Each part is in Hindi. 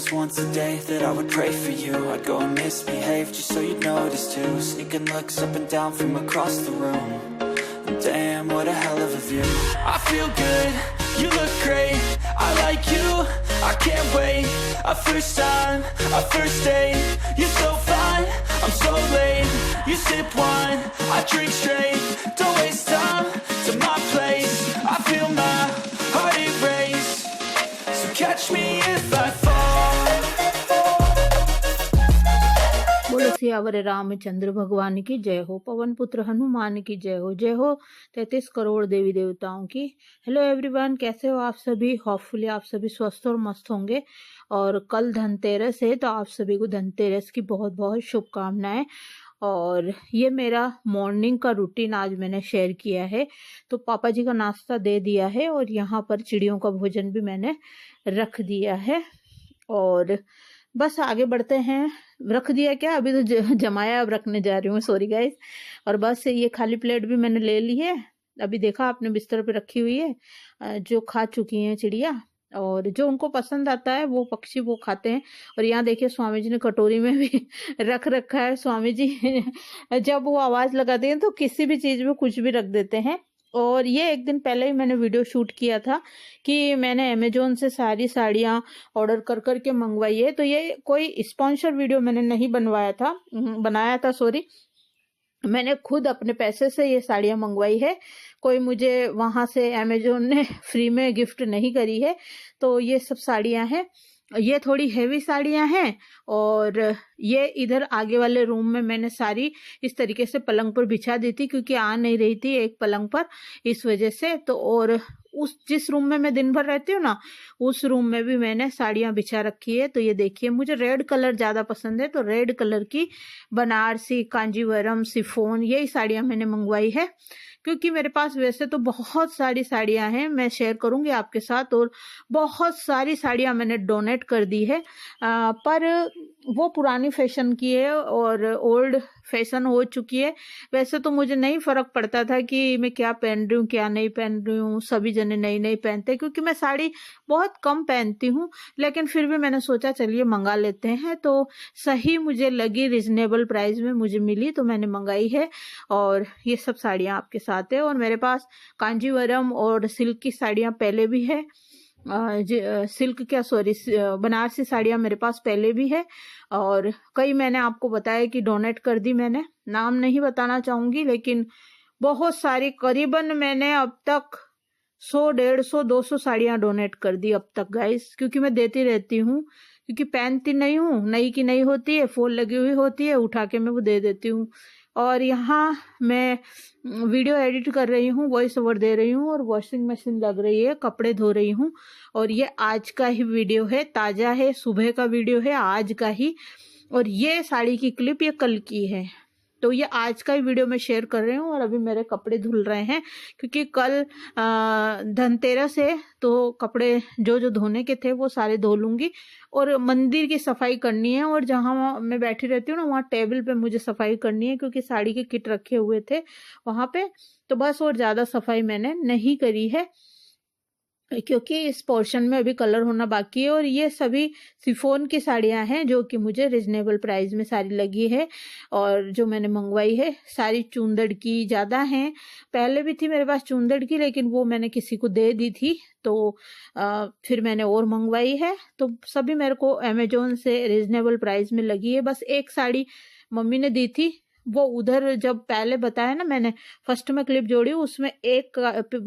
was once a day that I would pray for you. I'd go and misbehave just so you'd notice too. Sneaking looks up and down from across the room. And damn, what a hell of a view. I feel good, you look great, I like you, I can't wait. A first time, a first date. You're so fine, I'm so late. You sip wine, I drink straight. Don't waste time to my place. I feel my heart erase. So catch me if I fall. बोलो सियावर रामचंद्र भगवान की जय हो, पवन पुत्र हनुमान की जय हो, जय हो 33 करोड़ देवी देवताओं की। हेलो एवरीवन, कैसे हो आप सभी? होपफुली आप सभी स्वस्थ और मस्त होंगे। और कल धनतेरस है, तो आप सभी को धनतेरस की बहुत बहुत शुभकामनाएं। और ये मेरा मॉर्निंग का रूटीन आज मैंने शेयर किया है। तो पापा जी का नाश्ता दे दिया है और यहाँ पर चिड़ियों का भोजन भी मैंने रख दिया है। और बस आगे बढ़ते हैं। रख दिया क्या, अभी तो जमाया, अब रखने जा रही हूँ, सॉरी गाइस। और बस ये खाली प्लेट भी मैंने ले ली है। अभी देखा आपने बिस्तर पे रखी हुई है, जो खा चुकी हैं चिड़िया। और जो उनको पसंद आता है वो पक्षी वो खाते हैं। और यहाँ देखिए स्वामी जी ने कटोरी में भी रख रखा है। स्वामी जी जब वो आवाज लगाते हैं तो किसी भी चीज में कुछ भी रख देते हैं। और ये एक दिन पहले ही मैंने वीडियो शूट किया था कि मैंने अमेजोन से सारी साड़ियाँ ऑर्डर कर करके मंगवाई है। तो ये कोई स्पॉन्सर वीडियो मैंने नहीं बनाया था सॉरी। मैंने खुद अपने पैसे से ये साड़ियाँ मंगवाई है। कोई मुझे वहां से अमेजोन ने फ्री में गिफ्ट नहीं करी है। तो ये सब साड़ियाँ हैं। ये थोड़ी हेवी साड़ियाँ हैं। और ये इधर आगे वाले रूम में मैंने सारी इस तरीके से पलंग पर बिछा दी थी, क्योंकि आ नहीं रही थी एक पलंग पर, इस वजह से। तो और उस जिस रूम में मैं दिन भर रहती हूँ ना, उस रूम में भी मैंने साड़ियाँ बिछा रखी है। तो ये देखिए, मुझे रेड कलर ज्यादा पसंद है, तो रेड कलर की बनारसी, कांजीवरम, शिफॉन, यही साड़ियाँ मैंने मंगवाई है। क्योंकि मेरे पास वैसे तो बहुत सारी साड़ियाँ हैं, मैं शेयर करूंगी आपके साथ। और बहुत सारी साड़ियाँ मैंने डोनेट कर दी है, पर वो पुरानी फैशन की है और ओल्ड फैशन हो चुकी है। वैसे तो मुझे नहीं फर्क पड़ता था कि मैं क्या पहन रही हूँ क्या नहीं पहन रही हूँ, सभी जने नई नई पहनते, क्योंकि मैं साड़ी बहुत कम पहनती हूँ। लेकिन फिर भी मैंने सोचा चलिए मंगा लेते हैं। तो सही मुझे लगी, रिजनेबल प्राइस में मुझे मिली, तो मैंने मंगाई है। और ये सब साड़ियाँ आपके साथ है। और मेरे पास कांजीवरम और सिल्क की साड़ियाँ पहले भी है। बनारसी साड़ियाँ मेरे पास पहले भी है। और कई मैंने आपको बताया कि डोनेट कर दी मैंने, नाम नहीं बताना चाहूंगी, लेकिन बहुत सारी, करीबन मैंने अब तक 100, 150, 200 साड़ियाँ डोनेट कर दी अब तक गाइस। क्योंकि मैं देती रहती हूँ, क्योंकि पहनती नहीं हूँ, नई की नई होती है, फॉल लगी हुई होती है, उठा के मैं वो दे देती हूँ। और यहाँ मैं वीडियो एडिट कर रही हूँ, वॉइस ओवर दे रही हूँ, और वॉशिंग मशीन लग रही है, कपड़े धो रही हूँ। और ये आज का ही वीडियो है, ताज़ा है, सुबह का वीडियो है, आज का ही। और ये साड़ी की क्लिप ये कल की है। तो ये आज का ही वीडियो मैं शेयर कर रही हूँ। और अभी मेरे कपड़े धुल रहे हैं, क्योंकि कल धनतेरस है, तो कपड़े जो जो धोने के थे वो सारे धो लूंगी। और मंदिर की सफाई करनी है, और जहाँ मैं बैठी रहती हूँ ना, वहाँ टेबल पे मुझे सफाई करनी है, क्योंकि साड़ी के किट रखे हुए थे वहाँ पे। तो बस, और ज़्यादा सफाई मैंने नहीं करी है, क्योंकि इस पोर्शन में अभी कलर होना बाकी है। और ये सभी शिफॉन की साड़ियां हैं, जो कि मुझे रिजनेबल प्राइस में सारी लगी है। और जो मैंने मंगवाई है सारी चुंदड़ की ज़्यादा हैं। पहले भी थी मेरे पास चुंदड़ की, लेकिन वो मैंने किसी को दे दी थी, तो फिर मैंने और मंगवाई है। तो सभी मेरे को अमेजोन से रिजनेबल प्राइस में लगी है। बस एक साड़ी मम्मी ने दी थी, वो उधर जब पहले बताया ना मैंने, फर्स्ट में क्लिप जोड़ी, उसमें एक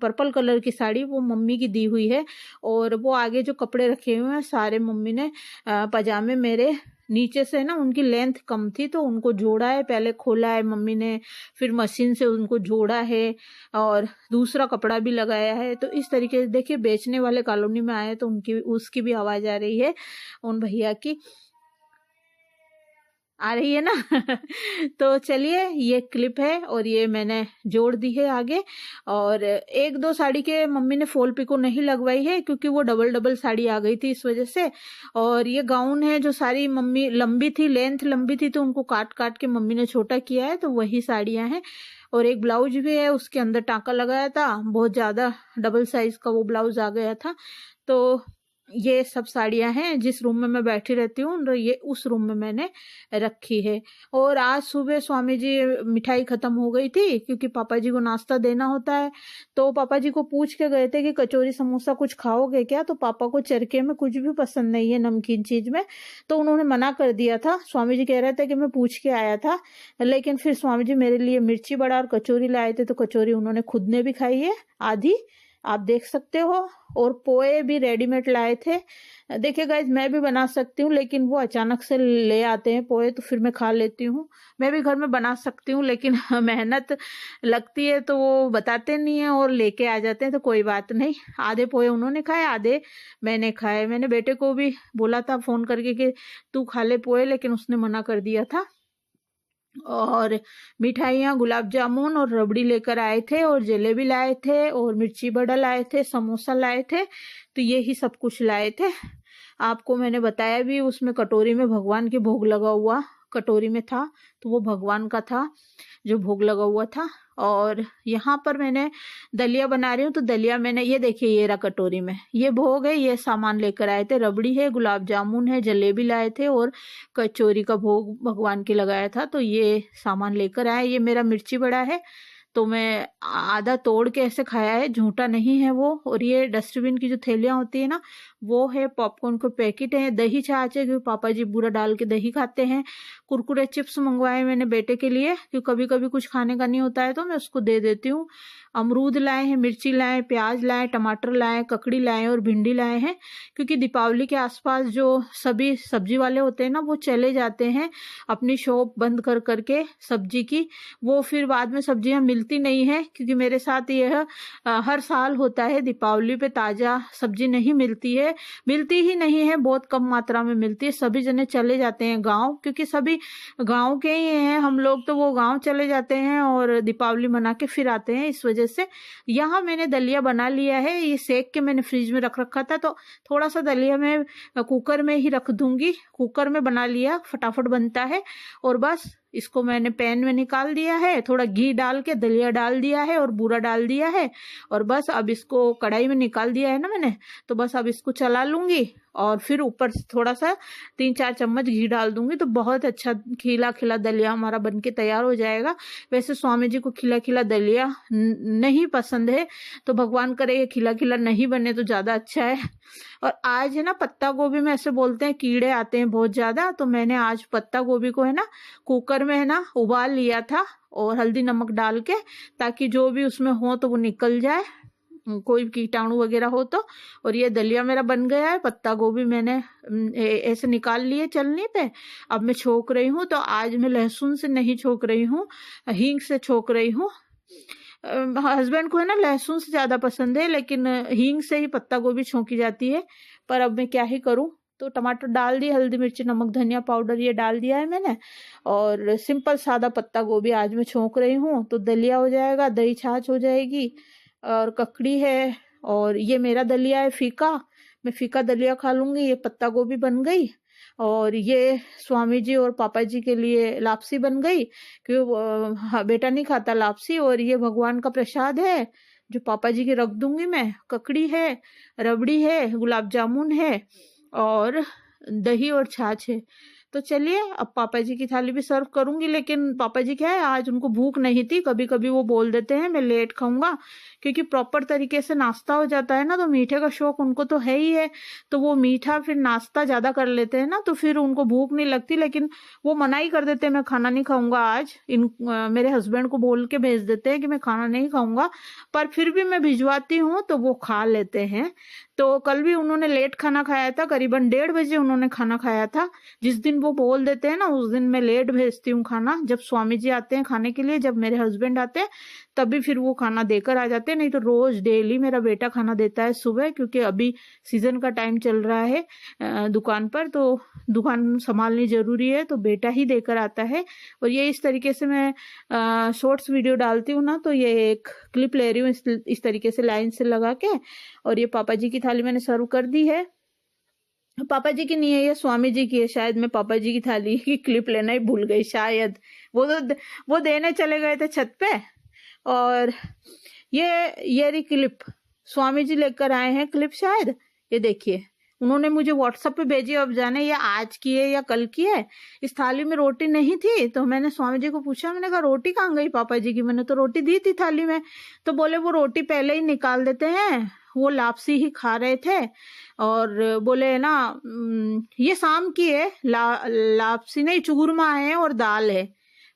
पर्पल कलर की साड़ी वो मम्मी की दी हुई है। और वो आगे जो कपड़े रखे हुए हैं सारे मम्मी ने, पजामे मेरे नीचे से ना उनकी लेंथ कम थी, तो उनको जोड़ा है, पहले खोला है मम्मी ने, फिर मशीन से उनको जोड़ा है, और दूसरा कपड़ा भी लगाया है। तो इस तरीके से देखिए, बेचने वाले कॉलोनी में आए तो उनकी उसकी भी आवाज आ रही है, उन भैया की आ रही है ना। तो चलिए, ये क्लिप है और ये मैंने जोड़ दी है आगे। और एक दो साड़ी के मम्मी ने फॉल पिको नहीं लगवाई है, क्योंकि वो डबल डबल साड़ी आ गई थी, इस वजह से। और ये गाउन है जो सारी मम्मी लंबी थी, लेंथ लंबी थी, तो उनको काट काट के मम्मी ने छोटा किया है, तो वही साड़ियां हैं। और एक ब्लाउज भी है, उसके अंदर टाँका लगाया था, बहुत ज्यादा डबल साइज का वो ब्लाउज आ गया था। तो ये सब साड़ियाँ हैं जिस रूम में मैं बैठी रहती हूँ, ये उस रूम में मैंने रखी है। और आज सुबह स्वामी जी मिठाई ख़त्म हो गई थी क्योंकि पापा जी को नाश्ता देना होता है, तो पापा जी को पूछ के गए थे कि कचौरी समोसा कुछ खाओगे क्या, तो पापा को चरखे में कुछ भी पसंद नहीं है नमकीन चीज़ में, तो उन्होंने मना कर दिया था। स्वामी जी कह रहे थे कि मैं पूछ के आया था, लेकिन फिर स्वामी जी मेरे लिए मिर्ची बड़ा और कचौरी लाए थे, तो कचौरी उन्होंने खुद ने भी खाई है आधी, आप देख सकते हो। और पोए भी रेडीमेड लाए थे। देखिए गाइज, मैं भी बना सकती हूँ, लेकिन वो अचानक से ले आते हैं पोए, तो फिर मैं खा लेती हूँ। मैं भी घर में बना सकती हूँ, लेकिन मेहनत लगती है तो वो बताते नहीं है और लेके आ जाते हैं, तो कोई बात नहीं। आधे पोए उन्होंने खाए, आधे मैंने खाए। मैंने बेटे को भी बोला था फ़ोन करके कि तू खा ले पोए, लेकिन उसने मना कर दिया था। और मिठाइयाँ गुलाब जामुन और रबड़ी लेकर आए थे, और जलेबी लाए थे, और मिर्ची बड़ा लाए थे, समोसा लाए थे, तो यही सब कुछ लाए थे। आपको मैंने बताया भी, उसमें कटोरी में भगवान के भोग लगा हुआ कटोरी में था, तो वो भगवान का था जो भोग लगा हुआ था। और यहाँ पर मैंने दलिया बना रही हूँ, तो दलिया मैंने, ये देखिए ये रहा कटोरी में, ये भोग है, ये सामान लेकर आए थे, रबड़ी है, गुलाब जामुन है, जलेबी लाए थे, और कचौरी का भोग भगवान के लगाया था, तो ये सामान लेकर आए। ये मेरा मिर्ची बड़ा है, तो मैं आधा तोड़ के ऐसे खाया है, झूठा नहीं है वो। और ये डस्टबिन की जो थैलियाँ होती है ना, वो है, पॉपकॉर्न के पैकेट है, दही छाछ है क्योंकि पापा जी बूरा डाल के दही खाते हैं, कुरकुरे चिप्स मंगवाए मैंने बेटे के लिए, क्योंकि कभी कभी कुछ खाने का नहीं होता है तो मैं उसको दे देती हूँ। अमरूद लाए हैं, मिर्ची लाए, प्याज लाए, टमाटर लाए, ककड़ी लाए और भिंडी लाए हैं, क्योंकि दीपावली के आसपास जो सभी सब्जी वाले होते हैं ना, वो चले जाते हैं अपनी शॉप बंद कर करके सब्जी की। वो फिर बाद में सब्जियां मिलती नहीं है, क्योंकि मेरे साथ यह हर साल होता है, दीपावली पे ताज़ा सब्जी नहीं मिलती है, मिलती ही नहीं है, बहुत कम मात्रा में मिलती है। सभी जने चले जाते हैं गाँव, क्योंकि सभी गाँव के ही हैं हम लोग, तो वो गाँव चले जाते हैं और दीपावली मना के फिर आते हैं। इस वजह से यहाँ मैंने दलिया बना लिया है, ये सेक के मैंने फ्रिज में रख रखा था, तो थोड़ा सा दलिया मैं कुकर में ही रख दूंगी। कुकर में बना लिया, फटाफट बनता है। और बस इसको मैंने पैन में निकाल दिया है, थोड़ा घी डाल के दलिया डाल दिया है और बूरा डाल दिया है, और बस अब इसको कढ़ाई में निकाल दिया है ना मैंने, तो बस अब इसको चला लूंगी और फिर ऊपर से थोड़ा सा 3-4 चम्मच घी डाल दूंगी, तो बहुत अच्छा खिला खिला दलिया हमारा बनके तैयार हो जाएगा। वैसे स्वामी जी को खिला खिला दलिया नहीं पसंद है, तो भगवान करे ये खिला खिला नहीं बने तो ज़्यादा अच्छा है। और आज है ना, पत्ता गोभी में ऐसे बोलते हैं कीड़े आते हैं बहुत ज़्यादा, तो मैंने आज पत्ता गोभी को है ना कुकर में है ना उबाल लिया था, और हल्दी नमक डाल के, ताकि जो भी उसमें हो तो वो निकल जाए, कोई कीटाणु वगैरह हो तो। और ये दलिया मेरा बन गया है। पत्ता गोभी मैंने ऐसे निकाल लिए चलनी पे। अब मैं छोक रही हूँ, तो आज मैं लहसुन से नहीं छोक रही हूँ, हींग से छोक रही हूँ। हस्बैंड को है ना लहसुन से ज़्यादा पसंद है, लेकिन हींग से ही पत्ता गोभी छोंकी जाती है। पर अब मैं क्या ही करूँ, तो टमाटर डाल दिए, हल्दी मिर्ची नमक धनिया पाउडर ये डाल दिया है मैंने, और सिंपल सादा पत्ता गोभी आज मैं छोंक रही हूँ, तो दलिया हो जाएगा, दही छाछ हो जाएगी, और ककड़ी है। और ये मेरा दलिया है फीका, मैं फीका दलिया खा लूँगी। ये पत्ता गोभी बन गई, और ये स्वामी जी और पापा जी के लिए लापसी बन गई, क्योंकि बेटा नहीं खाता लापसी, और ये भगवान का प्रसाद है जो पापा जी के रख दूंगी मैं। ककड़ी है, रबड़ी है, गुलाब जामुन है, और दही और छाछ है। तो चलिए अब पापा जी की थाली भी सर्व करूंगी, लेकिन पापा जी क्या है, आज उनको भूख नहीं थी। कभी कभी वो बोल देते हैं मैं लेट खाऊंगा, क्योंकि प्रॉपर तरीके से नाश्ता हो जाता है ना, तो मीठे का शौक उनको तो है ही है, तो वो मीठा फिर नाश्ता ज़्यादा कर लेते हैं ना, तो फिर उनको भूख नहीं लगती। लेकिन वो मना ही कर देते हैं, मैं खाना नहीं खाऊंगा आज। मेरे हस्बैंड को बोल के भेज देते हैं कि मैं खाना नहीं खाऊंगा, पर फिर भी मैं भिजवाती हूँ तो वो खा लेते हैं। तो कल भी उन्होंने लेट खाना खाया था, करीबन 1:30 बजे उन्होंने खाना खाया था। जिस दिन वो बोल देते हैं ना, उस दिन मैं लेट भेजती हूँ खाना, जब स्वामी जी आते हैं खाने के लिए, जब मेरे हस्बैंड आते हैं तभी फिर वो खाना देकर आ जाते हैं। नहीं तो रोज डेली मेरा बेटा खाना देता है सुबह, क्योंकि अभी सीजन का टाइम चल रहा है दुकान पर, तो दुकान संभालनी जरूरी है, तो बेटा ही देकर आता है। और ये इस तरीके से मैं शॉर्ट्स वीडियो डालती हूँ ना, तो ये एक क्लिप ले रही हूँ इस तरीके से लाइन से लगा के। और ये पापा जी की थाली मैंने सर्व कर दी है। पापा जी की नहीं है, ये स्वामी जी की है। शायद मैं पापा जी की थाली की क्लिप लेना ही भूल गई शायद, वो देने चले गए थे छत पे। और ये रही क्लिप, स्वामी जी लेकर आए हैं क्लिप शायद, ये देखिए उन्होंने मुझे व्हाट्सएप पे भेजी, अब जाने ये आज की है या कल की है। इस थाली में रोटी नहीं थी, तो मैंने स्वामी जी को पूछा, मैंने कहा रोटी कहाँ गई पापा जी की, मैंने तो रोटी दी थी थाली में। तो बोले वो रोटी पहले ही निकाल देते हैं, वो लापसी ही खा रहे थे। और बोले ना ये शाम की है, लापसी नहीं, चूरमा है और दाल है।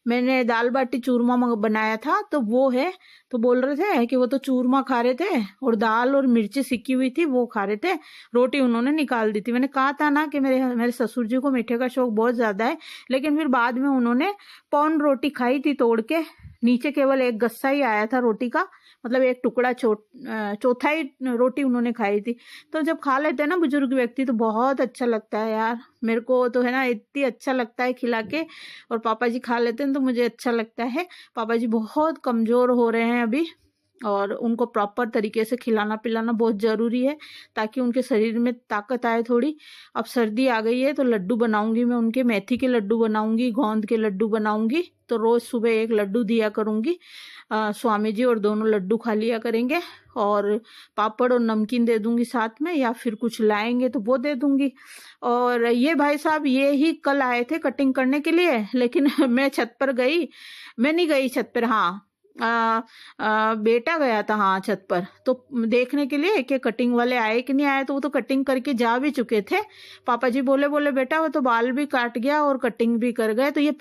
मैंने दाल बाटी चूरमा बनाया था तो वो है। तो बोल रहे थे कि वो तो चूरमा खा रहे थे और दाल और मिर्ची सिकी हुई थी वो खा रहे थे, रोटी उन्होंने निकाल दी थी। मैंने कहा था ना कि मेरे ससुर जी को मीठे का शौक बहुत ज्यादा है, लेकिन फिर बाद में उन्होंने पौन रोटी खाई थी तोड़ के, नीचे केवल एक गस्सा ही आया था रोटी का, मतलब एक टुकड़ा चौथाई रोटी उन्होंने खाई थी। तो जब खा लेते हैं ना बुजुर्ग व्यक्ति तो बहुत अच्छा लगता है यार, मेरे को तो है ना इतनी अच्छा लगता है खिला के। और पापा जी खा लेते हैं तो मुझे अच्छा लगता है। पापा जी बहुत कमजोर हो रहे हैं अभी, और उनको प्रॉपर तरीके से खिलाना पिलाना बहुत ज़रूरी है ताकि उनके शरीर में ताकत आए थोड़ी। अब सर्दी आ गई है तो लड्डू बनाऊंगी मैं उनके, मेथी के लड्डू बनाऊंगी, गोंद के लड्डू बनाऊंगी, तो रोज़ सुबह एक लड्डू दिया करूंगी स्वामी जी, और दोनों लड्डू खा लिया करेंगे। और पापड़ और नमकीन दे दूंगी साथ में, या फिर कुछ लाएंगे तो वो दे दूंगी। और ये भाई साहब ये ही कल आए थे कटिंग करने के लिए, लेकिन मैं छत पर गई, मैं नहीं गई छत पर, हाँ बेटा गया था हाँ छत पर, तो देखने के लिए कि कटिंग वाले आए कि नहीं आए। तो वो तो कटिंग करके जा भी चुके थे। पापा जी बोले बेटा वो तो बाल भी काट गया और कटिंग भी कर गए। तो ये